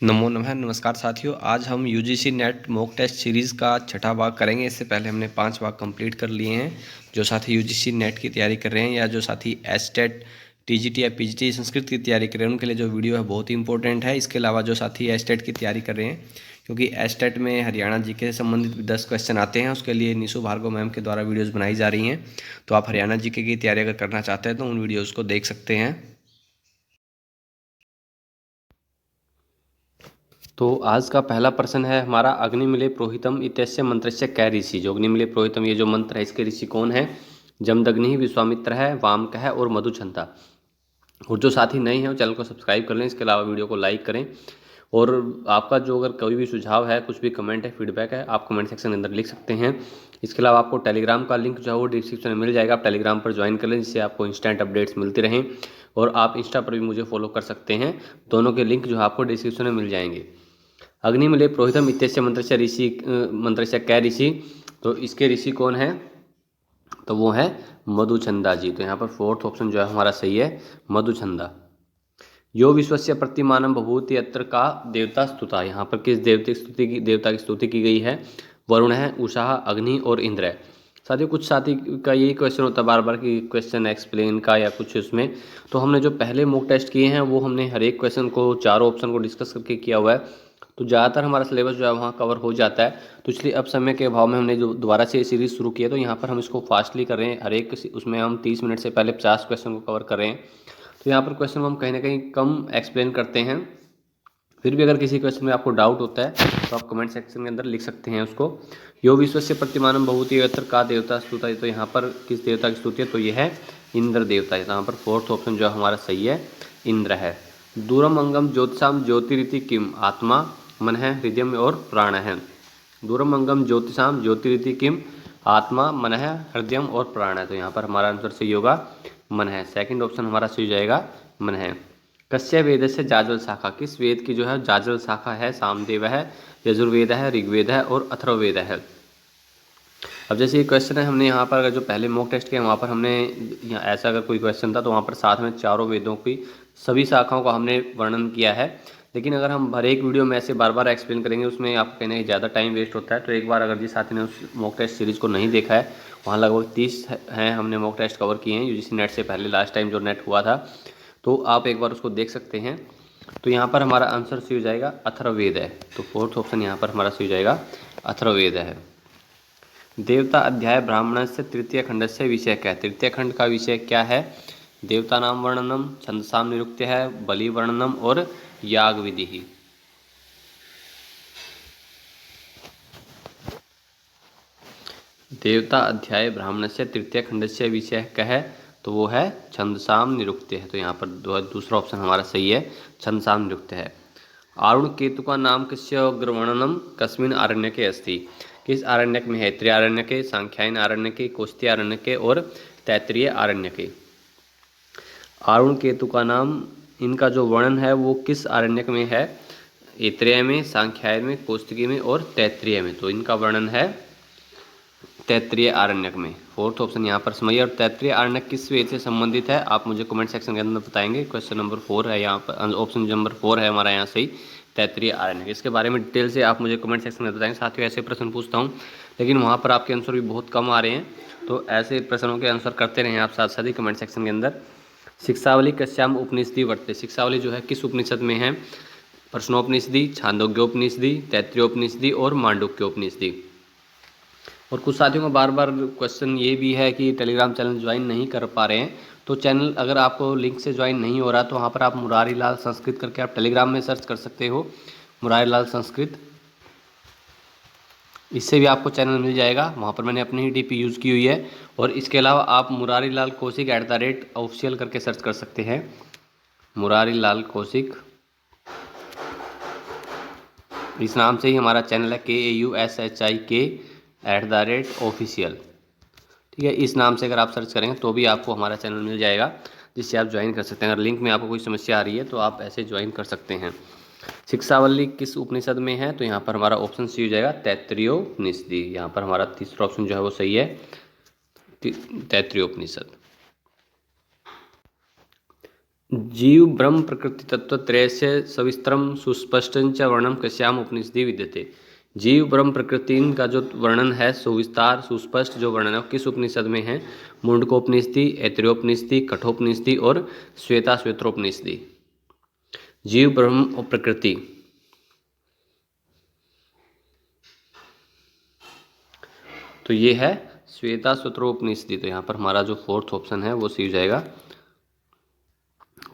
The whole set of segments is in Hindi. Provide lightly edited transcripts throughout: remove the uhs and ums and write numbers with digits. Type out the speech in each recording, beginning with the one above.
नमो नमः। नमस्कार साथियों, आज हम UGC NET mock test series का छठा भाग करेंगे। इससे पहले हमने 5 भाग कंप्लीट कर लिए हैं। जो साथी यूजीसी नेट की तैयारी कर रहे हैं या जो साथी एस्टेट टीजीटी या पीजीटी संस्कृत की तैयारी कर रहे हैं, उनके लिए जो वीडियो है बहुत ही इंपॉर्टेंट है। इसके अलावा जो साथी एस्टेट की तैयारी कर रहे हैं, क्योंकि एस्टेट में हरियाणा जीके से संबंधित 10 क्वेश्चन आते हैं, उसके लिए निशु भार्गव मैम के द्वारा वीडियोज़ बनाई जा रही हैं। तो आप हरियाणा जीके की तैयारी अगर करना चाहते हैं तो उन वीडियोज़ को देख सकते हैं। तो आज का पहला प्रश्न है हमारा, अग्नि मिले प्रोहितम इत्यस्य मंत्रस्य कै ऋषि। जो अग्नि मिले प्रोहितम ये जो मंत्र है, इसके ऋषि कौन है? जमदग्नि, विश्वामित्र है, वामक है और मधुछंदा। और जो साथी नए हैं वो चैनल को सब्सक्राइब कर लें। इसके अलावा वीडियो को लाइक करें। और आपका जो अगर कोई भी सुझाव है, कुछ भी कमेंट है, फीडबैक है, आप कमेंट सेक्शन के अंदर लिख सकते हैं। इसके अलावा आपको टेलीग्राम का लिंक जो है वो डिस्क्रिप्शन में मिल जाएगा। आप टेलीग्राम पर ज्वाइन कर लें, जिससे आपको इंस्टेंट अपडेट्स मिलते रहें। और आप इंस्टा पर भी मुझे फॉलो कर सकते हैं। दोनों के लिंक जो है आपको डिस्क्रिप्शन में मिल जाएंगे। अग्नि मिले प्रोहितम इत्यस्य मंत्रस्य ऋषि, मंत्रस्य कै ऋषि। तो इसके ऋषि कौन है? तो वो है मधुचंदा जी। तो यहाँ पर फोर्थ ऑप्शन जो है हमारा सही है, मधुचंदा। यो विश्वस्य प्रतिमानम बभूति यत्र का देवता स्तुता। यहाँ पर किस देवता की स्तुति की गई है? वरुण है, उषा, अग्नि और इंद्र है। साथियों, कुछ साथी का यही क्वेश्चन होता है बार बार कि क्वेश्चन एक्सप्लेन का या कुछ उसमें। तो हमने जो पहले मॉक टेस्ट किए हैं वो हमने हर एक क्वेश्चन को, चारों ऑप्शन को डिस्कस करके किया हुआ है। तो ज़्यादातर हमारा सिलेबस जो है वहाँ कवर हो जाता है। तो इसलिए अब समय के अभाव में हमने जो दोबारा से ये सीरीज़ शुरू की है, तो यहाँ पर हम इसको फास्टली कर रहे हैं। हर एक उसमें हम 30 मिनट से पहले 50 क्वेश्चन को कवर कर रहे हैं। तो यहाँ पर क्वेश्चन को हम कहीं ना कहीं कम एक्सप्लेन करते हैं। फिर भी अगर किसी क्वेश्चन में आपको डाउट होता है तो आप कमेंट सेक्शन के अंदर लिख सकते हैं उसको। यो विश्व से प्रतिमानम बहुति यत्र का देवता स्तुता है। तो यहाँ पर किस देवता की स्तुति है? तो यह है इंद्र देवता है। यहाँ पर फोर्थ ऑप्शन जो है हमारा सही है, इंद्र है। दूरम अंगम ज्योतिषाम ज्योतिरिति किम। आत्मा, मन है, हृदय और प्राण है। दूरम अंगम ज्योतिषाम ज्योतिरिति किम। आत्मा, मन है, हृदय और प्राण है। तो यहाँ पर हमारा आंसर सही होगा मन है। सेकंड ऑप्शन हमारा सही हो जाएगा, मन है। कस्य वेद से जाजल शाखा। किस वेद की जो है जाजल शाखा है? सामदेव है, यजुर्वेद है, ऋग्वेद है और अथर्ववेद है। अब जैसे ये क्वेश्चन है, हमने यहाँ पर अगर जो पहले मॉक टेस्ट किया वहाँ पर हमने ऐसा अगर कोई क्वेश्चन था तो वहाँ पर साथ में चारों वेदों की सभी शाखाओं का हमने वर्णन किया है। लेकिन अगर हम हर एक वीडियो में ऐसे बार बार एक्सप्लेन करेंगे, उसमें आपको कहने की ज़्यादा टाइम वेस्ट होता है। तो एक बार अगर जिस साथी ने उस मॉक टेस्ट सीरीज़ को नहीं देखा है, वहाँ लगभग 30 हैं हमने मॉक टेस्ट कवर किए हैं यूजीसी नेट से पहले, लास्ट टाइम जो नेट हुआ था। तो आप एक बार उसको देख सकते हैं। तो यहाँ पर हमारा आंसर सही हो जाएगा अथर्ववेद है। तो फोर्थ ऑप्शन यहाँ पर हमारा सही हो जाएगा, अथर्ववेद है। देवता अध्याय ब्राह्मण से तृतीय खंड से विषय क्या है? तृतीय खंड का विषय क्या है? देवता नाम वर्णनम, छंदसाम निरुक्त्य है, बलि वर्णनम और याग विधि ही। देवता अध्याय ब्राह्मण से तृतीय खंड से विषय क्या है? तो वो है छंदसाम निरुक्त्य है। तो यहाँ पर दूसरा ऑप्शन हमारा सही है, छंदसाम निरुक्त्य है। आरुण केतु का नाम किस्य वर्णनम कस्मिन आरण्यके अस्ति। किस आरण्यक में है? त्रिआरण्यके, सांख्यायन आरण्यके, कौस्त्य आरण्यके और तैत्तिरीय आरण्यके। आरुण केतु का नाम, इनका जो वर्णन है वो किस आरण्यक में है? ऐत्रेय में, सांख्यायन में, कौस्तिकी में और तैत्तिरीय में। तो इनका वर्णन है तैत्तिरीय आरण्यक में। फोर्थ ऑप्शन यहाँ पर सही है। और तैत्तिरीय आरण्यक किस वेद से संबंधित है? आप मुझे कमेंट सेक्शन के अंदर बताएंगे। क्वेश्चन नंबर 4 है यहाँ पर, ऑप्शन नंबर 4 है हमारा यहाँ सही, तैत्तिरीय आरण्यक। इसके बारे में डिटेल से आप मुझे कमेंट सेक्शन में बताएंगे। साथियों, ऐसे प्रश्न पूछता हूँ लेकिन वहाँ पर आपके आंसर भी बहुत कम आ रहे हैं। तो ऐसे प्रश्नों के आंसर करते रहें आप साथ साथ ही कमेंट सेक्शन के अंदर। शिक्षावली कस्याम उपनिषदि वर्तते। शिक्षावली जो है किस उपनिषद में है? प्रश्नोपनिषदि, छांदोग्योपनिषदि, तैत्तिरीयोपनिषदि और मांडुक्योपनिषदि। और कुछ साथियों का बार बार क्वेश्चन ये भी है कि टेलीग्राम चैनल ज्वाइन नहीं कर पा रहे हैं। तो चैनल अगर आपको लिंक से ज्वाइन नहीं हो रहा तो वहाँ पर आप मुरारी लाल संस्कृत करके आप टेलीग्राम में सर्च कर सकते हो, मुरारी लाल संस्कृत। इससे भी आपको चैनल मिल जाएगा। वहाँ पर मैंने अपनी ही डीपी यूज़ की हुई है। और इसके अलावा आप मुरारी लाल कौशिक @ऑफिशियल करके सर्च कर सकते हैं, मुरारी लाल कौशिक। इस नाम से ही हमारा चैनल है, KAUSHIK @ऑफिशियल। ठीक है, इस नाम से अगर आप सर्च करेंगे तो भी आपको हमारा चैनल मिल जाएगा, जिससे आप ज्वाइन कर सकते हैं। अगर लिंक में आपको कोई समस्या आ रही है तो आप ऐसे ज्वाइन कर सकते हैं। शिक्षावल्ली किस उपनिषद में है? तो यहाँ पर हमारा ऑप्शन सी हो जाएगा, तैत्तिरीयोपनिषदि। यहाँ पर हमारा तीसरा ऑप्शन जो है वो सही है, तैत्तिरीयोपनिषद। जीव ब्रह्म प्रकृति तत्व त्रयस्य सविस्तरम सुस्पष्टं च वर्णनम कस्याम उपनिषदि विद्यते। जीव ब्रह्म प्रकृति का जो वर्णन है सुविस्तार सुस्पष्ट जो वर्णन है किस उपनिषद में है? मुंडकोपनिषदि, ऐतरेयोपनिषदि, कठोपनिषदि और श्वेता श्वेत्रोपनिषदि। जीव ब्रह्म और प्रकृति, तो ये है श्वेता श्वेत्रोपनिषदि। तो यहाँ पर हमारा जो फोर्थ ऑप्शन है वो सही हो जाएगा।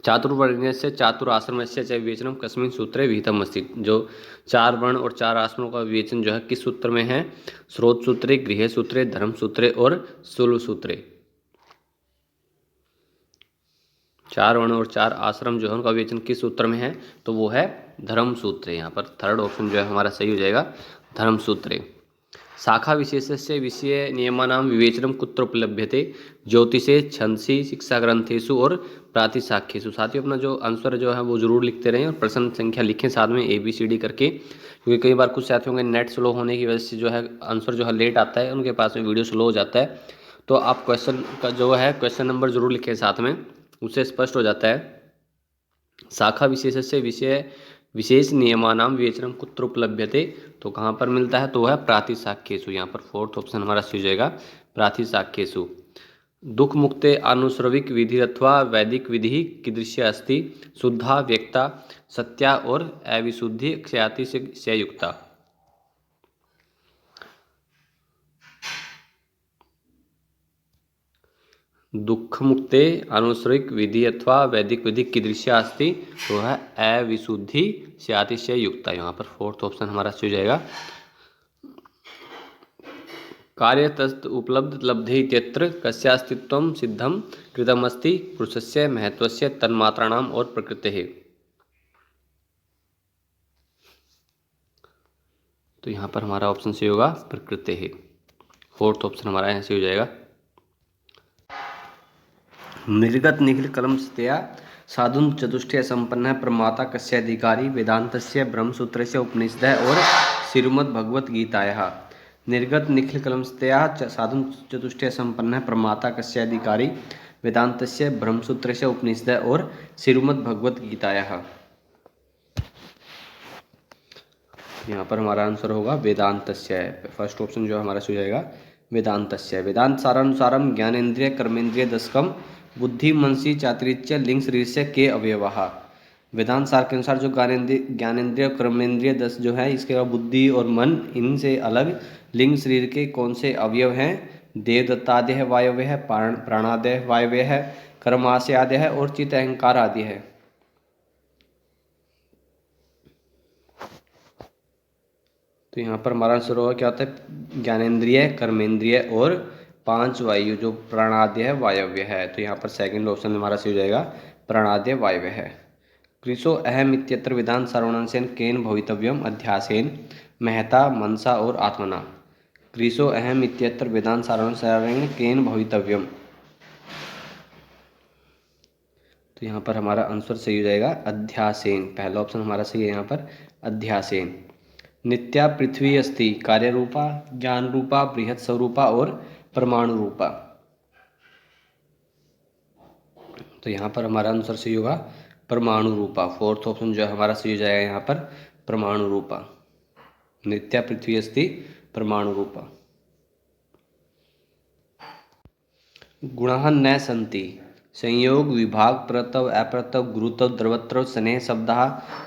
चातुर्वर्ण्यस्य चातुराश्रमस्य च विवेचनम कस्मिन् सूत्रे विहितम अस्ति। जो 4 वर्ण और 4 आश्रमों का विवेचन जो है किस सूत्र में है? स्रोत सूत्रे, गृह सूत्रे, धर्म सूत्रे और शुल्ब सूत्रे। 4 वर्ण और 4 आश्रम जो है उनका विवेचन किस सूत्र में है? तो वो है धर्म सूत्रे। यहाँ पर थर्ड ऑप्शन जो है हमारा सही हो जाएगा, धर्म सूत्रे। शाखा विशेषस्य विषय नियमानां विवेचनम कुत्र उपलभ्यते? ज्योतिषे, छंदसि, शिक्षा ग्रंथेषु और प्रातिशाख्येषु। साथियों अपना जो आंसर जो है वो जरूर लिखते रहें और प्रश्न संख्या लिखें साथ में ABCD करके, क्योंकि कई बार कुछ साथियों के नेट स्लो होने की वजह से जो है आंसर जो है लेट आता है, उनके पास में वीडियो स्लो हो जाता है। तो आप क्वेश्चन का जो है क्वेश्चन नंबर जरूर लिखें साथ में, उससे स्पष्ट हो जाता है। शाखा विशेषस्य विषय विशेष नियमानाम विवेचनम कुत्र उपलभ्यते, तो कहाँ पर मिलता है? तो है प्रातिशाख्येषु। यहाँ पर फोर्थ ऑप्शन हमारा सही हो जाएगा, प्रातिशाख्येषु। दुख मुक्ते आनुश्रविक विधि अथवा वैदिक विधि कीदृश्य अस्ति? शुद्धा, व्यक्ता, सत्या और अविशुद्धि क्षयाति से युक्ता। दुख मुक्ते आनुश्रविक विधि अथवा वैदिक विधि कीदृश्य अस्ति? तो है अविशुद्धि क्षयाति से युक्ता। यहाँ पर फोर्थ ऑप्शन हमारा सही हो जाएगा। कार्यतस्त उपलब्ध लब्धे इत्यत्र कस्यास्तित्वं सिद्धं कृतमस्ति? पुरुषस्य, महत्वस्य, तन्मात्राणाम और प्रकृतेः। तो यहाँ पर हमारा ऑप्शन सही होगा प्रकृतेः। फोर्थ ऑप्शन हमारा यहाँ से हो जाएगा। निर्गत निखिल कलमस्तया साधुन चतुष्टय संपन्न प्रमाता कस्याधिकारी? वेदांतस्य, ब्रह्मसूत्रस्य, उपनिषदः और श्रीमद्भगवत गीतायाः। निर्गत निखिल कलमस्तया साधुन चतुष्टय संपन्न प्रमाता कस्याधिकारी? वेदांतस्य, ब्रह्मसूत्रस्य, उपनिषदः और श्रीमद्भगवत गीतायाः। यहाँ पर हमारा आंसर होगा वेदांतस्य। फर्स्ट ऑप्शन जो हमारा सही हो जाएगा वेदांतस्य। वेदांत सारानुसारम ज्ञानेन्द्रिय कर्मेंद्रिय दशकम बुद्धि मनसी चातुर्य लिंग शरीर से के अवयवाः। वेदांत सार के अनुसार जो ज्ञानेन्द्रिय कर्मेंद्रिय 10 जो है, इसके अलावा बुद्धि और मन, इनसे अलग लिंग शरीर के कौन से अवयव हैं? देवदत्तादय वायव्य है, प्राणादय वायव्य है, कर्माशयादय है और चित्त अहंकार आदि है। तो यहाँ पर हमारा आंसर होगा क्या होता है? ज्ञानेन्द्रिय, कर्मेंद्रिय और 5 वायु जो प्राणाद्य है वायव्य है। तो यहाँ पर सेकंड ऑप्शन हमारा सही हो जाएगा, प्राणाद्य वायव्य है। कृषो अहम इत्यत्र विधान सर्वणसेन केन भवितव्यम? अध्यासेन, महता, मनसा और आत्मना। कृषो अहम इत्यत्र विधान सर्वणसेन केन भवितव्यम? तो यहाँ पर हमारा आंसर सही हो जाएगा अध्यासेन। पहला ऑप्शन हमारा सही है यहाँ पर, अध्यासेन। नित्या पृथ्वी अस्ति कार्य रूपा, ज्ञान रूपा, बृहत स्वरूपा और परमाणु रूपा। तो यहाँ पर हमारा आंसर सही होगा परमाणु रूपा। फोर्थ ऑप्शन जो है हमारा सही हो जाएगा यहाँ पर परमाणु रूपा। नित्या पृथ्वी अस्ति परमाणु रूपा। गुणाः न सन्ति संयोग विभाग प्रतव अप्रतव गुरुत्व द्रवत्व स्नेह शब्दाः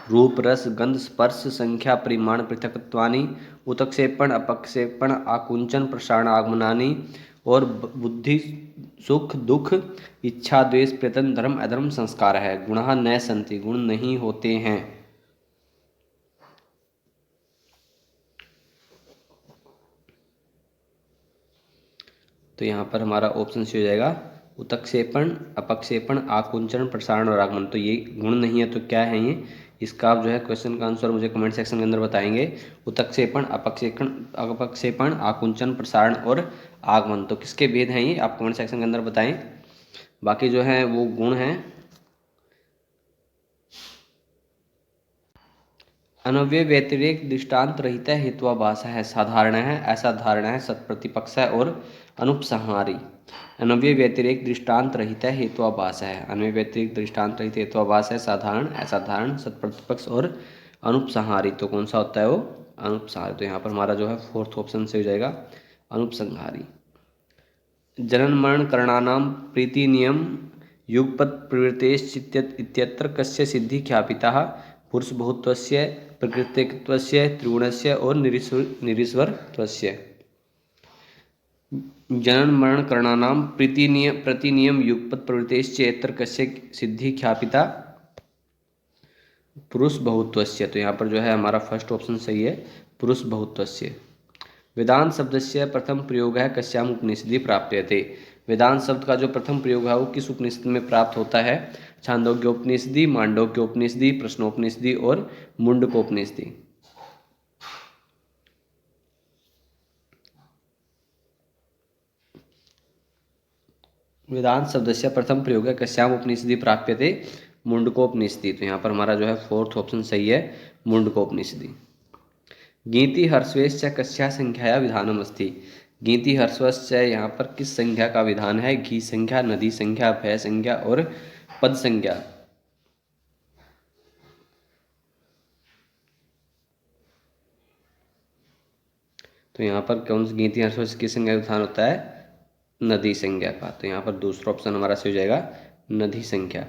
रूप रस गंध स्पर्श संख्या परिमाण पृथक्त्वानि उत्क्षेपण अपक्षेपण आकुंचन प्रसारण आगमनानि और बुद्धि सुख दुख इच्छा द्वेष प्रयत्न धर्म अधर्म संस्कार है। गुणाः न सन्ति, गुण नहीं होते हैं। तो यहाँ पर हमारा ऑप्शन सी हो जाएगा उत्क्षेपण, अपक्षेपण, आकुंचन, प्रसारण और आगमन। तो ये गुण नहीं है तो क्या है ये? इसका आप जो है क्वेश्चन का आंसर मुझे कमेंट सेक्शन के अंदर बताएंगे। उत्क्षेपण, अपक्षेपण, आकुंचन, प्रसारण और आगमन, तो किसके भेद हैं ये आप कमेंट सेक्शन के अंदर बताएं। बाकी जो है वो गुण हैं। अनव्यय व्यतिरेक दृष्टांत रहित है, हेत्वाभास है, साधारण है, असाधारण है, सत्प्रतिपक्ष है और अनुपसंहारी। अनव्यय व्यतिरेक दृष्टांत रहित है, हेत्वाभास है, अनव्यय व्यतिरेक दृष्टांत रहित हेत्वाभास है, साधारण, असाधारण, सत्प्रतिपक्ष और अनुपसंहारी। तो कौन सा होता है वो? अनुपसंहारी। तो यहाँ पर हमारा जो है फोर्थ ऑप्शन से हो जाएगा अनुपसंहारी। जनन मरण करणानाम प्रीति नियम युगपत् प्रवृत्तेश्च इत्यत्र कस्य सिद्धि ख्यापितः? पुरुष बहुत्वस्य, प्रकृतित्वस्य, त्रिगुणस्य और निरीश्वरत्वस्य। जनन मरण करणानाम प्रतिनियम युगपत् प्रवृत्तेश्च इत्यत्र कस्य सिद्धि ख्यापिता? पुरुष बहुत्वस्य। तो यहाँ पर जो है हमारा फर्स्ट ऑप्शन सही है, पुरुष बहुत्वस्य। वेदांत शब्दस्य प्रथम प्रयोग है कस्याम उपनिषदि प्राप्यते? वेदांत शब्द का जो प्रथम प्रयोग है वो किस उपनिषद में प्राप्त होता है? छांदोग्योपनिषदि, मांडव्योपनिषदि, प्रश्नोपनिषदि और मुंडकोपनिषदि। वेदांत शब्दस्य प्रथम प्रयोग है कस्याम उपनिषदि प्राप्यते? मुंडकोपनिषदि। तो यहाँ पर हमारा जो है फोर्थ ऑप्शन सही है, मुंडकोपनिषदि। गीति हर्षवेश्च कस्या संख्याया विधानम अस्ति? गीति हर्षवश्च यहाँ पर किस संख्या का विधान है? घी संख्या, नदी संख्या, भय संख्या और पद संख्या। तो यहाँ पर कौन सी गीति हर्षवश्च किस संख्या का विधान होता है? नदी संख्या का। तो यहाँ पर दूसरा ऑप्शन हमारा सही हो जाएगा, नदी संख्या।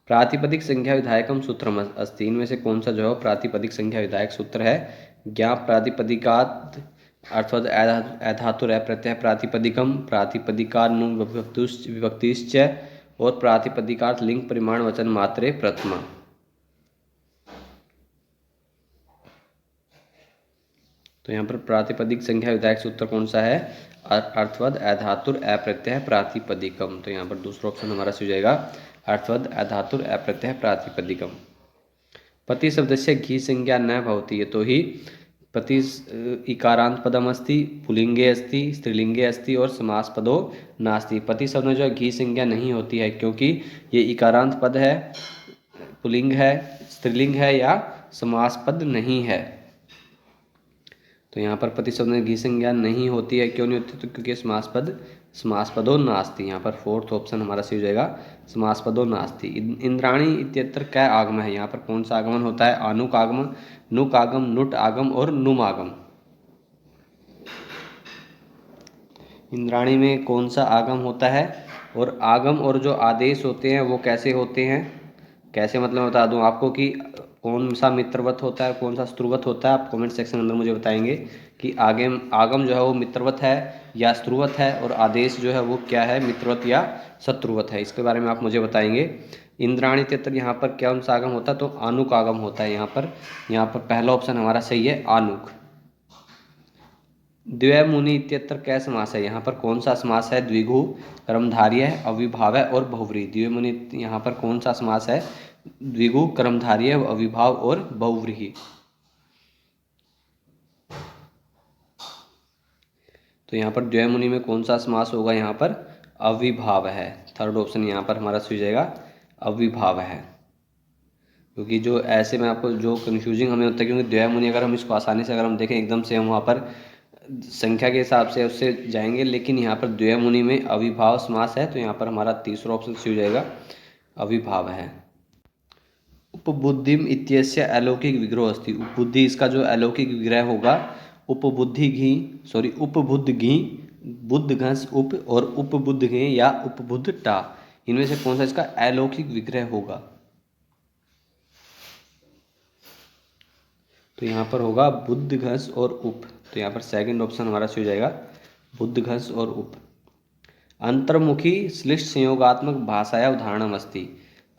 प्रातिपदिक संख्या विधायकम सूत्रम अस्ति? इनमें से कौन सा जो है प्रातिपदिक संख्या विधायक सूत्र है? ज्ञा प्रातिपदिकात् अर्थात अधातुर प्रत्यय प्रातिपदिकम, प्रातिपदिकानु विभक्तिश्च और प्रातिपदिकार्थ लिंग परिमाण वचन मात्रे प्रथमा। तो यहाँ पर प्रातिपदिक संख्या विधायक सूत्र कौन सा है? अर्थवद अधातुर अप्रत्यय प्रातिपदिकम। तो यहाँ पर दूसरा ऑप्शन हमारा सही हो जाएगा, अर्थवद अधातुर अप्रत्यय प्रातिपदिकम। पति शब्द से घी संज्ञा न भवति यतो ही पति इकारांत पदम अस्ति, पुलिंगे अस्ति, स्त्रीलिंगे अस्ति और समास पदो नास्ति। पति शब्द में जो घी संज्ञा नहीं होती है क्योंकि ये इकारांत पद है, पुलिंग है, स्त्रीलिंग है या समास पद नहीं है। तो यहाँ पर पति शब्द में घी संज्ञा नहीं होती है। क्यों नहीं होती? तो क्योंकि समास पदो नास्ति। यहाँ पर फोर्थ ऑप्शन हमारा सही हो जाएगा, समास पदो नास्ति। इंद्राणी इत्यत्र क्या आगम है? यहाँ पर कौन सा आगमन होता है? आनुक आगम, नुक आगम, नुट आगम और नुम आगम। इंद्राणी में कौन सा आगम होता है? और आगम और जो आदेश होते हैं वो कैसे होते हैं? कैसे मतलब बता दूं आपको कि कौन सा मित्रवत होता है, कौन सा शत्रुवत होता है? आप कमेंट सेक्शन में अंदर मुझे बताएंगे कि आगम जो है वो मित्रवत है या शत्रुवत है, और आदेश जो है वो क्या है, मित्रवत या शत्रुवत है। इसके बारे में आप मुझे बताएंगे। इंद्राणी इत्यत्र यहाँ पर कौन सा आगम होता है? तो आनुक आगम होता है। यहाँ पर पहला ऑप्शन हमारा सही है, आनुक। द्वयमुनि इत्यत्र क्या समास है? यहाँ पर कौन सा समास है? द्विगु, कर्मधारय, अविभाव और बहुव्रीहि। द्वयमुनि यहाँ पर कौन सा समास है? द्विगु, कर्मधारय, अविभाव और बहुव्रीहि। तो यहाँ पर द्वयमुनि में कौन सा समास होगा? यहाँ पर अविभाव है। थर्ड ऑप्शन यहाँ पर हमारा सही जाएगा, अविभाव है। क्योंकि जो ऐसे में आपको जो कंफ्यूजिंग हमें होता है, क्योंकि द्वयमुनि अगर हम इसको आसानी से अगर हम देखें एकदम से हम वहाँ पर संख्या के हिसाब से उससे जाएंगे, लेकिन यहाँ पर द्वयमुनि में अविभाव समास है। तो यहाँ पर हमारा तीसरा ऑप्शन सही हो जाएगा, अविभाव है। उपबुद्धिम इत्यस्य अलौकिक विग्रह अस्ति। उपबुद्धि इसका जो अलौकिक विग्रह होगा, उपबुद्ध घी, बुद्ध घस उप और उपबुद्ध घे या उपबुद्ध टा, इनमें से कौन सा इसका अलौकिक विग्रह होगा? तो यहाँ पर होगा बुद्ध घस और उप। तो यहाँ पर सेकंड ऑप्शन हमारा सही हो जाएगा, बुद्ध घस और उप। अंतर्मुखी श्लिष्ट संयोगात्मक भाषाया उदाहरणम अस्ति।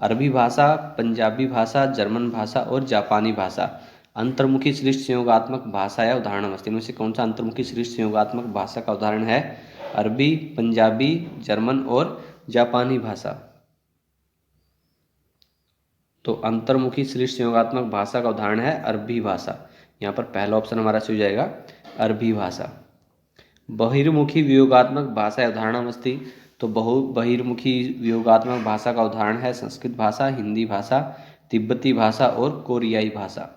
अरबी भाषा, पंजाबी भाषा, जर्मन भाषा और जापानी भाषा। अंतर्मुखी श्लिष्ट संयोगात्मक भाषाया उदाहरणम अस्ति। इनमें से कौन सा अंतर्मुखी श्लिष्ट संयोगात्मक भाषा का उदाहरण है? अरबी, पंजाबी, जर्मन और जापानी भाषा। तो अंतर्मुखी श्लिष्ट संयोगात्मक भाषा का उदाहरण है अरबी भाषा। यहाँ पर पहला ऑप्शन हमारा सही हो जाएगा, अरबी भाषा। बहिर्मुखी वियोगात्मक भाषा उदाहरणम अस्ति। तो बहिर्मुखी वियोगात्मक भाषा का उदाहरण है संस्कृत भाषा, हिंदी भाषा, तिब्बती भाषा और कोरियाई भाषा।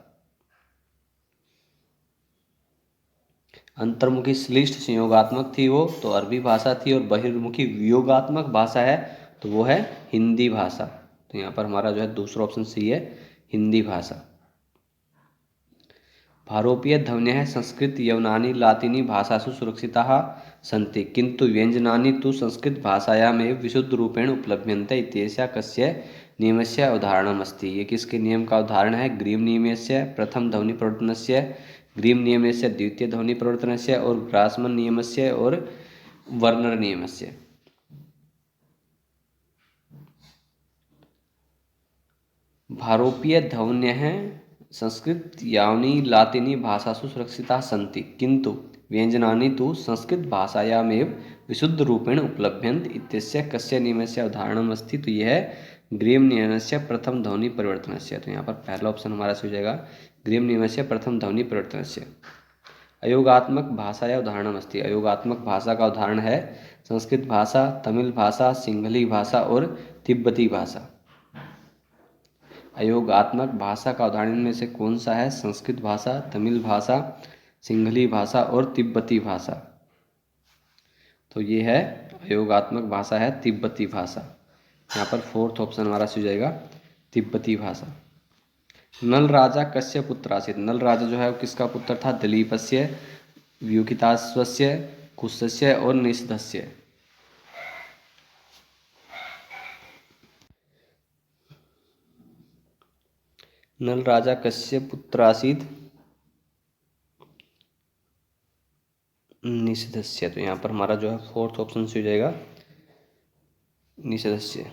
अंतर्मुखी श्लिष्ट संयोगात्मक थी वो, तो अरबी भाषा थी। और बहिर्मुखी वियोगात्मक भाषा है तो वो है हिंदी भाषा। तो यहाँ पर हमारा जो है दूसरा ऑप्शन सही है, हिंदी भाषा। भारोपीय ध्वन्यः संस्कृत यवनानी लातिनी भाषासु सुरक्षिताः सन्ति किन्तु व्यञ्जनानि तु संस्कृतभाषायामेव विशुद्धरूपेण उपलभ्यन्ते इत्येषः कस्य नियमस्य उदाहरणमस्ति। ये किसके नियम का उदाहरण है? ग्रीव नियमस्य प्रथम ध्वनि प्रवर्तनस्य, ग्रीव नियमस्य द्वितीय ध्वनि प्रवर्तनस्य और ग्रासमन नियमस्य और वर्नर नियमस्य। भारोपीय ध्वन्यः संस्कृत यावनी लातिनी भाषासु सुरक्षिताः सन्ति किन्तु व्यञ्जनानि तु संस्कृतभाषायामेव विशुद्धरूपेण उपलभ्यन्ते इत्यस्य कस्य नियमस्य उदाहरणम् अस्ति। तो यह है ग्रीव नियमस्य प्रथम ध्वनि परिवर्तनस्य। तो यहाँ पर पहला ऑप्शन हमारा सही हो जाएगा, ग्रीव नियमस्य प्रथम ध्वनि परिवर्तनस्य। अयोगात्मक भाषाया उदाहरणम् अस्ति। अयोगात्मक भाषा का उदाहरण है संस्कृत भाषा, तमिल भाषा, सिंहली भाषा और तिब्बती भाषा। अयोगात्मक भाषा का उदाहरण में से कौन सा है? संस्कृत भाषा, तमिल भाषा, सिंहली भाषा और तिब्बती भाषा। तो ये है अयोगात्मक भाषा है तिब्बती भाषा। यहाँ पर फोर्थ ऑप्शन हमारा सही हो जाएगा, तिब्बती भाषा। नल राजा कस्य पुत्र आसीत्? नल राजा जो है वो किसका पुत्र था? दिलीपस्य, व्यूकिताश्वस्य, कुशस्य और निषधस्य। नल राजा कस्य पुत्र आसीत्? निषधस्य। तो यहाँ पर हमारा जो है फोर्थ ऑप्शन से हो जाएगा, निषधस्य।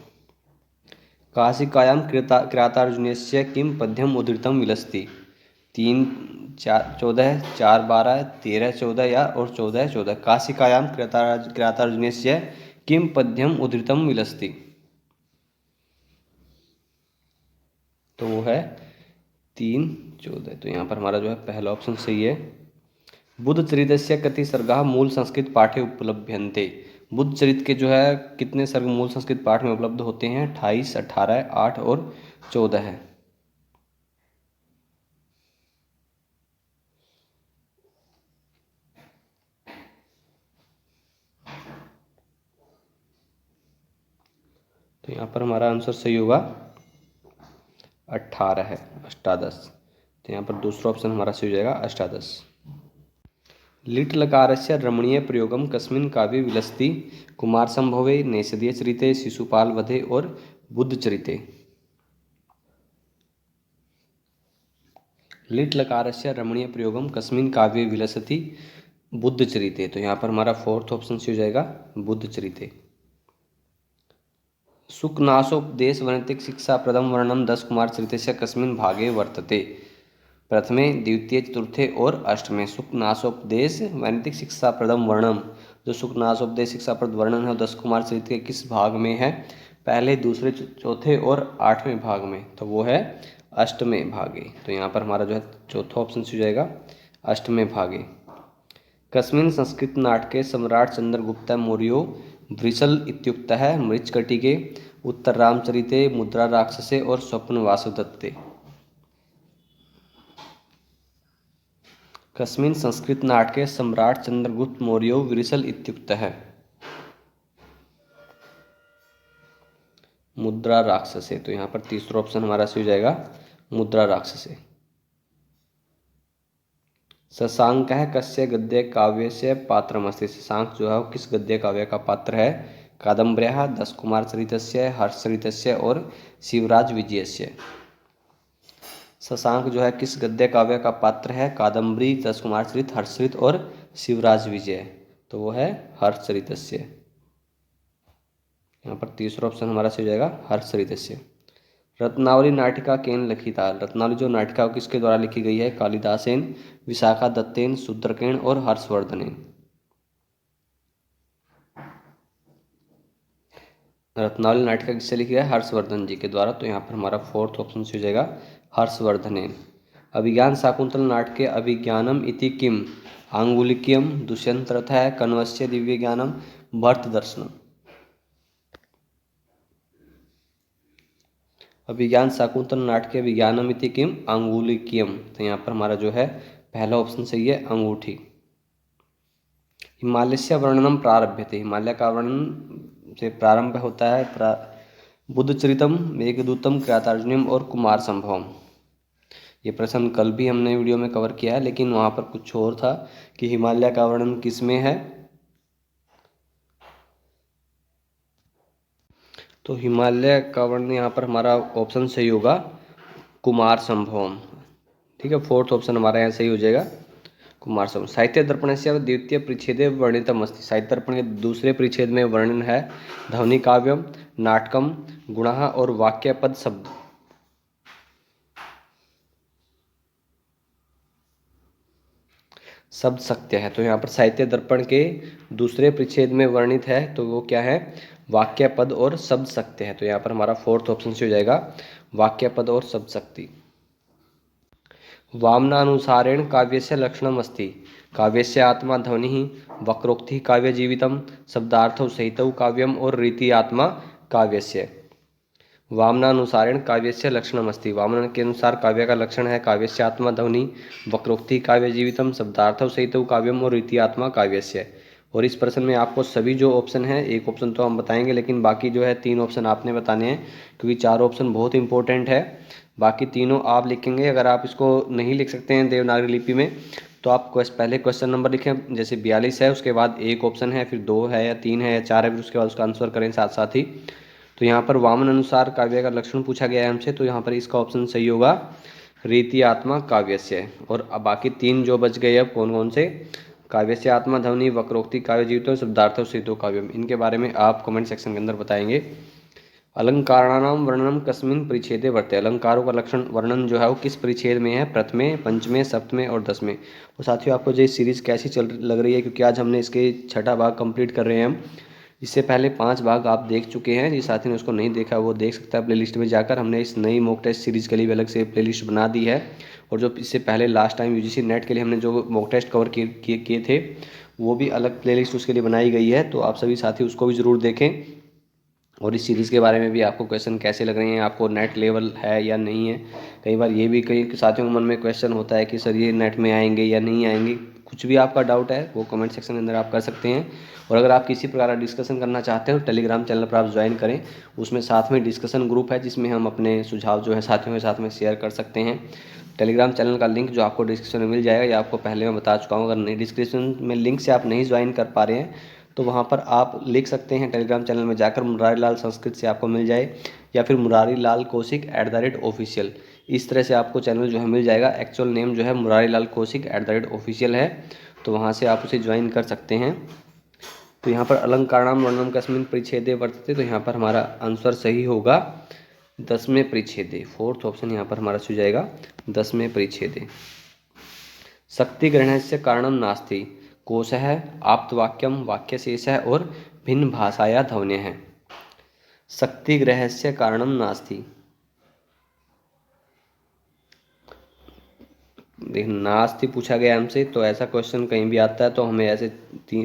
काशिकायां किरातार्जुनीयस्य किं पद्यम उद्धृतं विलसति? 3, 4, 14, 4, 12, 13, 14 या और 14, 14। काशिकायां किरातार्जुनीयस्य किं पद्यम उद्धृतं विलसति? तो वो है 3, 14। तो यहाँ पर हमारा जो है पहला ऑप्शन सही है। बुद्ध चरितस्य कति सर्गाः मूल संस्कृत पाठे उपलभ्यन्ते? बुद्ध चरित के जो है कितने सर्ग मूल संस्कृत पाठ में उपलब्ध होते हैं? 28, 18, 8 और 14 है। तो यहाँ पर हमारा आंसर सही होगा 18 है, अष्टादश। तो यहाँ पर दूसरा ऑप्शन हमारा सही हो जाएगा, अष्टादश। लिट् लकारस्य रमणीय प्रयोगम कस्मिन् काव्ये विलसति? कुमार संभवे, नेषधीय चरिते, शिशुपाल वधे और बुद्ध चरिते। लिट् लकारस्य रमणीय प्रयोगम कस्मिन् काव्ये विलसति? बुद्ध चरिते। तो यहाँ पर हमारा फोर्थ ऑप्शन से हो जाएगा, बुद्ध चरिते। सुकनासोपदेश वैनतिक शिक्षा प्रथम वर्णम 10 कुमार चरितस्य कस्मिन् भागे वर्तते? प्रथमे, द्वितीय, चतुर्थे और अष्टमे। सुकनासोपदेश वैनतिक शिक्षा प्रथम वर्णम, जो सुकनासोपदेश शिक्षा प्रद वर्णन है 10 कुमार चरित्र के किस भाग में है? पहले, दूसरे, चौथे और 8वें भाग में। तो वो है अष्टमें भागे। तो यहाँ पर हमारा जो है चौथा ऑप्शन हो जाएगा, अष्टमें भागे। कस्मिन् संस्कृत नाटके सम्राट चंद्रगुप्त मौर्यो वृषल इत्युक्तः मृच्छकटिके, उत्तर रामचरिते, मुद्रा राक्षसे और स्वप्न वासुदत्ते। कस्मिन् संस्कृत नाटके सम्राट चंद्रगुप्त मौर्यो वृषल इत्युक्तः? मुद्रा राक्षसे। तो यहाँ पर तीसरा ऑप्शन हमारा सही हो जाएगा, मुद्रा राक्षसे। शशांकः कस्य गद्य काव्यस्य पात्रमस्ति? शशांक जो है वो किस गद्य काव्य का पात्र है? कादम्बर्याः, 10 कुमार चरितस्य, हर्षचरितस्य और शिवराज विजयस्य। शशांक जो है किस गद्य काव्य का पात्र है? कादम्बरी, 10 कुमार चरित, हर्षचरित और शिवराज विजय। तो वो है हर्षचरितस्य। यहाँ पर तीसरा ऑप्शन हमारा सही हो जाएगा, हर्षचरितस्य। रत्नावली नाटिका केन लिखिता? रत्नावली जो नाटिका वो किसके द्वारा लिखी गई है? कालिदासेन, विशाखा दत्तेन, शूद्रकेन और हर्षवर्धनेन। रत्नावली नाटिका किससे लिखी है? हर्षवर्धन जी के द्वारा। तो यहाँ पर हमारा फोर्थ ऑप्शन से हो जाएगा, हर्षवर्धनेन। अभिज्ञान शाकुंतल नाटके अभिज्ञानम इति किम? आंगुलिकीयम, दुष्यंत रथः, कण्वस्य दिव्य ज्ञानम, भर्त दर्शनम। अभिज्ञान शाकुंतल नाटके विज्ञानम इति किम? अंगुलिकीयम। तो यहाँ पर हमारा जो है पहला ऑप्शन सही है, अंगूठी। हिमालय से वर्णनम प्रारभ्यते, हिमालय का वर्णन से प्रारंभ होता है। बुद्धचरितम, मेघदूतम, कृतार्जुनीयम और कुमार संभवम। ये प्रश्न कल भी हमने वीडियो में कवर किया है, लेकिन वहाँ पर कुछ और था कि हिमालय का वर्णन किस में है। तो हिमालय का वर्णन यहाँ पर हमारा ऑप्शन सही होगा कुमार संभवम। ठीक है, फोर्थ ऑप्शन हमारा यहाँ सही हो जाएगा कुमार संभवम। साहित्य दर्पण से द्वितीय परिच्छेदे वर्णितम अस्ति, साहित्य दर्पण के दूसरे परिच्छेद में वर्णन है ध्वनि काव्यम, नाटकम, गुणः और वाक्य पद शब्द। शब्द सत्य है, तो यहाँ पर साहित्य दर्पण के दूसरे परिच्छेद में वर्णित है, तो वो क्या है, वाक्य पद और शब्द शक्ति है। तो यहाँ पर हमारा फोर्थ ऑप्शन से हो जाएगा वाक्य पद और शब्द शक्ति। वामनानुसारेण काव्यस्य लक्षणम अस्ति, काव्यस्य आत्मा ध्वनि, वक्रोक्ति काव्य जीवितम, शब्दार्थौ सहितौ काव्यम और रीति आत्मा काव्यस्य। वामनानुसारेण काव्यस्य लक्षणम अस्ति, वामन के अनुसार काव्य का लक्षण है काव्यस्य आत्मा ध्वनि, वक्रोक्ति काव्य जीवितम, शब्दार्थौ सहितौ काव्यम और रीति आत्मा काव्यस्य। और इस प्रश्न में आपको सभी जो ऑप्शन है, एक ऑप्शन तो हम बताएंगे, लेकिन बाकी जो है 3 ऑप्शन आपने बताने हैं, क्योंकि 4 ऑप्शन बहुत इंपॉर्टेंट है। बाकी तीनों आप लिखेंगे। अगर आप इसको नहीं लिख सकते हैं देवनागरी लिपि में, तो आप पहले क्वेश्चन नंबर लिखें, जैसे 42 है, उसके बाद एक ऑप्शन है, फिर 2 है या 3 है या 4 है, फिर उसके बाद उसका आंसर करें साथ साथ ही। तो यहाँ पर वामन अनुसार काव्य का लक्षण पूछा गया है हमसे, तो यहाँ पर इसका ऑप्शन सही होगा रीति आत्मा काव्यस्य। और अब बाकी 3 जो बच गए अब कौन कौन से, काव्यस्य आत्मा ध्वनि, वक्रोक्ति काव्य जीवितो, शब्दार्थो सहितो काव्यम, इनके बारे में आप कमेंट सेक्शन के अंदर बताएंगे। अलंकाराणाम वर्णनम कस्मिन परिच्छेदे वर्तते, अलंकारों का लक्षण वर्णन जो है वो किस परिच्छेद में है, प्रथमे, पंचमे, सप्तमे और 10वें। और साथियों आपको जो सीरीज़ कैसी चल लग रही है, क्योंकि आज हमने इसके 6ठा भाग कंप्लीट कर रहे हैं हम। इससे पहले 5 भाग आप देख चुके हैं, जिस साथी ने उसको नहीं देखा वो देख सकता है प्लेलिस्ट में जाकर। हमने इस नई मॉक टेस्ट सीरीज़ के लिए अलग से प्लेलिस्ट बना दी है। और जो इससे पहले लास्ट टाइम यूजीसी नेट के लिए हमने जो मॉक टेस्ट कवर किए थे, वो भी अलग प्लेलिस्ट उसके लिए बनाई गई है, तो आप सभी साथी उसको भी ज़रूर देखें। और इस सीरीज़ के बारे में भी आपको क्वेश्चन कैसे लग रहे हैं, आपको नेट लेवल है या नहीं है। कई बार ये भी कई साथियों के मन में क्वेश्चन होता है कि सर ये नेट में आएंगे या नहीं आएंगे। कुछ भी आपका डाउट है वो कमेंट सेक्शन के अंदर आप कर सकते हैं। और अगर आप किसी प्रकार का डिस्कशन करना चाहते हो, टेलीग्राम चैनल पर आप ज्वाइन करें, उसमें साथ में डिस्कशन ग्रुप है, जिसमें हम अपने सुझाव जो है साथियों के साथ में शेयर कर सकते हैं। टेलीग्राम चैनल का लिंक जो आपको डिस्क्रिप्शन में मिल जाएगा, या आपको पहले मैं बता चुका हूँ। अगर नहीं डिस्क्रिप्शन में लिंक से आप नहीं ज्वाइन कर पा रहे हैं, तो वहाँ पर आप लिख सकते हैं टेलीग्राम चैनल में जाकर मुरारी लाल संस्कृत से आपको मिल जाए, या फिर मुरारी लाल कौशिक @official, इस तरह से आपको चैनल जो है मिल जाएगा। एक्चुअल नेम जो है मुरारी लाल कौशिक @official है, तो वहाँ से आप उसे ज्वाइन कर सकते हैं। तो यहाँ पर अलंकाराणाम वर्णनम कस्मिन परिच्छेदे वर्तते, तो यहाँ पर हमारा आंसर सही होगा 10वें परिच्छेदे। फोर्थ ऑप्शन यहाँ पर हमारा हो जाएगा 10वें परिच्छेदे। शक्ति ग्रहणस्य कारणम नास्ति, कोशः, आप्तवाक्यम, वाक्यशेषः और भिन्न भाषाया ध्वन्यः। शक्ति ग्रहस्य कारणम नास्ति, देखिए नास्ति पूछा गया हमसे, तो ऐसा क्वेश्चन कहीं भी आता है तो हमें ऐसे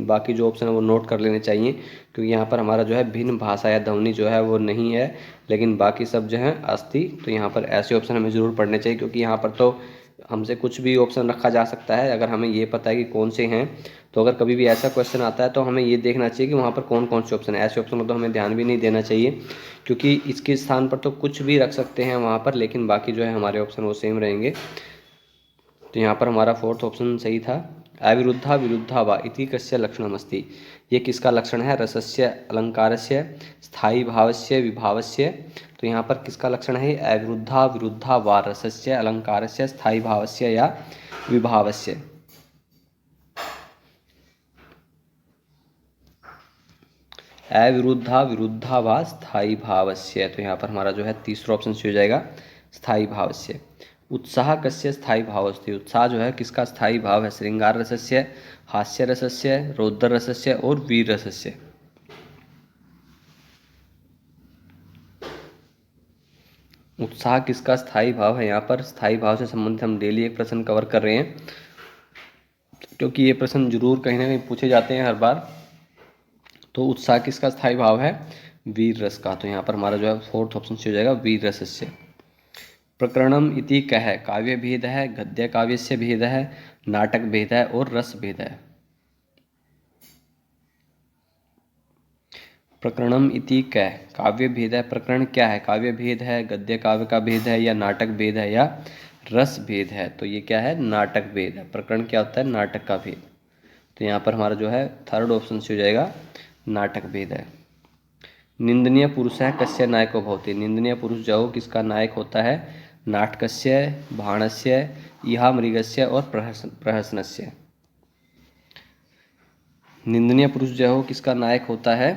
बाकी जो ऑप्शन है वो नोट कर लेने चाहिए, क्योंकि यहाँ पर हमारा जो है भिन्न भाषा या ध्वनि जो है वो नहीं है, लेकिन बाकी सब जो है अस्ति। तो यहाँ पर ऐसे ऑप्शन हमें ज़रूर पढ़ने चाहिए, क्योंकि यहाँ पर तो हमसे कुछ भी ऑप्शन रखा जा सकता है। अगर हमें ये पता है कि कौन से हैं, तो अगर कभी भी ऐसा क्वेश्चन आता है तो हमें ये देखना चाहिए कि वहाँ पर कौन कौन से ऑप्शन है। ऐसे ऑप्शन को तो हमें ध्यान भी नहीं देना चाहिए, क्योंकि इसके स्थान पर तो कुछ भी रख सकते हैं वहाँ पर, लेकिन बाकी जो है हमारे ऑप्शन वो सेम रहेंगे। तो यहाँ पर हमारा फोर्थ ऑप्शन सही था। अविरुद्धा विरुद्धा वा इति कस्य लक्षणमस्ति, ये किसका लक्षण है, रसस्य, अलंकारस्य, स्थायी भावस्य, विभावस्य। तो यहाँ पर किसका लक्षण है, अविरुद्धा विरुद्धा वा रसस्य, अलंकारस्य, स्थायी भावस्य या विभावस्य। अविरुद्धा विरुद्धा वा स्थायी भावस्य, तो यहाँ पर हमारा जो है तीसरा ऑप्शन हो जाएगा स्थायी भावस्य। उत्साह कस्य स्थायी भावस्ति, उत्साह जो है किसका स्थायी भाव है, श्रृंगार रसस्य, हास्य रसस्य, रौद्र रसस्य और वीर रसस्य। उत्साह किसका स्थायी भाव है, यहाँ पर स्थायी भाव से संबंधित हम डेली एक प्रश्न कवर कर रहे हैं, क्योंकि ये प्रश्न जरूर कहीं ना कहीं पूछे जाते हैं हर बार। तो उत्साह किसका स्थायी भाव है, वीर रस का। तो यहाँ पर हमारा जो है फोर्थ ऑप्शन हो जाएगा वीर रसस्य। प्रकरणम इति कह, काव्य भेद है, गद्य काव्य से भेद है, नाटक भेद है और रस भेद है। प्रकरणम इति कै, काव्य भेद है। प्रकरण क्या है? काव्य भेद है, गद्य काव्य का भेद है, या नाटक भेद है, या रस भेद है। तो ये क्या है? नाटक भेद है। प्रकरण क्या होता है? नाटक का भेद। तो यहाँ पर हमारा जो है थर्ड ऑप्शन से हो जाएगा नाटक भेद है। निंदनीय पुरुष है कस्य नायको भवति। निंदनीय पुरुष जो किसका नायक होता है? नाटकस्य, भाणस्य, इहा मृगस्य और प्रहसनस्य। निंदनीय पुरुष जो किसका नायक होता है?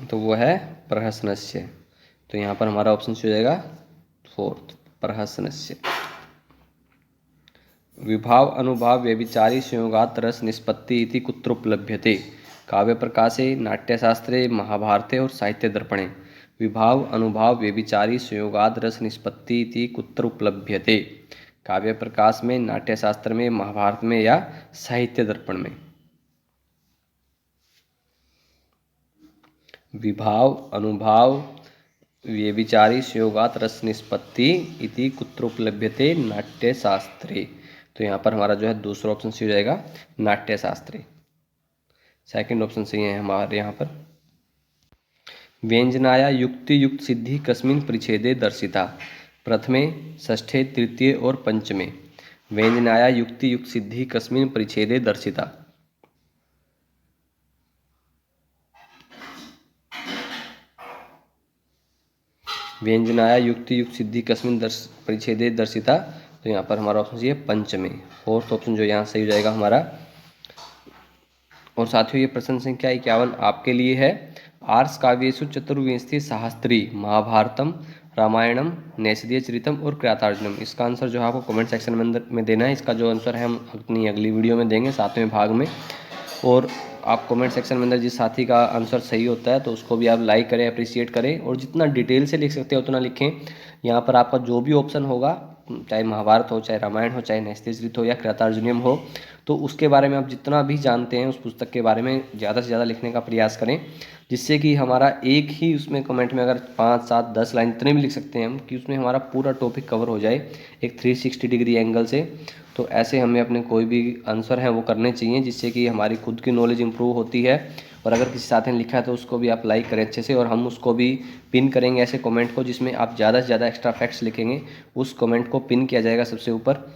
तो वो है प्रहसनस्य। तो यहाँ पर हमारा ऑप्शन हो जाएगा फोर्थ, प्रहसनस्य। विभाव अनुभाव व्यभिचारी संयोगात् रस निष्पत्ति इति कुत्र उपलभ्यते। काव्य प्रकाशे, नाट्यशास्त्रे, महाभारते और साहित्य दर्पणे। विभाव अनुभाव व्यभिचारी संयोगात् रस निष्पत्ति इति कुत्र उपलभ्यते। काव्य प्रकाश में, नाट्यशास्त्र में, महाभारत में, या साहित्य दर्पण में। विभाव अनुभाव व्यभिचारी संयोगात् रस निष्पत्ति इति कुत्र उपलभ्यते। नाट्यशास्त्रे। तो यहाँ पर हमारा जो है दूसरा ऑप्शन सही हो जाएगा नाट्यशास्त्रे। सेकंड ऑप्शन सही है हमारे यहाँ पर। व्यंजनाया युक्ति युक्त सिद्धि कस्मिन् परिच्छेदे दर्शिता। प्रथमे, षष्ठे, तृतीय और पंचमे। व्यंजनाया युक्ति युक्त सिद्धि कस्मिन् परिच्छेदे दर्शिता। व्यंजनाया युक्ति युक्त सिद्धि कस्मिन् परिच्छेदे दर्शिता। तो यहाँ पर हमारा ऑप्शन सही है पंचमे। फोर्थ ऑप्शन जो यहाँ सही हो जाएगा हमारा। और साथियों ये प्रश्न संख्या 51 आपके लिए है। आर्ष काव्येषु चतुर्विंशति शास्त्री महाभारतम, रामायणम, नैषधीय चरितम और कृतार्जुनम। इसका आंसर जो है आपको कमेंट सेक्शन में देना है। इसका जो आंसर है हम अपनी अगली वीडियो में देंगे 7वें भाग में। और आप कमेंट सेक्शन में अंदर जिस साथी का आंसर सही होता है तो उसको भी आप लाइक करें, अप्रिशिएट करें, और जितना डिटेल से लिख सकते हैं उतना लिखें। यहाँ पर आपका जो भी ऑप्शन होगा, चाहे महाभारत हो, चाहे रामायण हो, चाहे नैषधीय चरित हो, या कृतार्जुनियम हो, तो उसके बारे में आप जितना भी जानते हैं उस पुस्तक के बारे में ज़्यादा से ज़्यादा लिखने का प्रयास करें, जिससे कि हमारा एक ही उसमें कमेंट में अगर 5, 7, 10 लाइन इतने भी लिख सकते हैं हम कि उसमें हमारा पूरा टॉपिक कवर हो जाए एक 360 डिग्री एंगल से। तो ऐसे हमें अपने कोई भी आंसर हैं वो करने चाहिए, जिससे कि हमारी खुद की नॉलेज इंप्रूव होती है। और अगर किसी साथी ने लिखा है तो उसको भी आप लाइक करें अच्छे से, और हम उसको भी पिन करेंगे ऐसे कमेंट को जिसमें आप ज़्यादा से ज़्यादा एक्स्ट्रा फैक्ट्स लिखेंगे, उस कमेंट को पिन किया जाएगा सबसे ऊपर।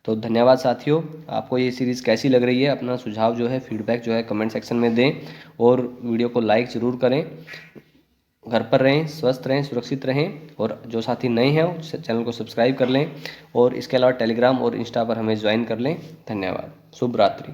तो धन्यवाद साथियों। आपको ये सीरीज़ कैसी लग रही है? अपना सुझाव जो है, फीडबैक जो है कमेंट सेक्शन में दें, और वीडियो को लाइक ज़रूर करें। घर पर रहें, स्वस्थ रहें, सुरक्षित रहें, और जो साथी नए हैं उस चैनल को सब्सक्राइब कर लें, और इसके अलावा टेलीग्राम और इंस्टा पर हमें ज्वाइन कर लें। धन्यवाद। शुभ रात्रि।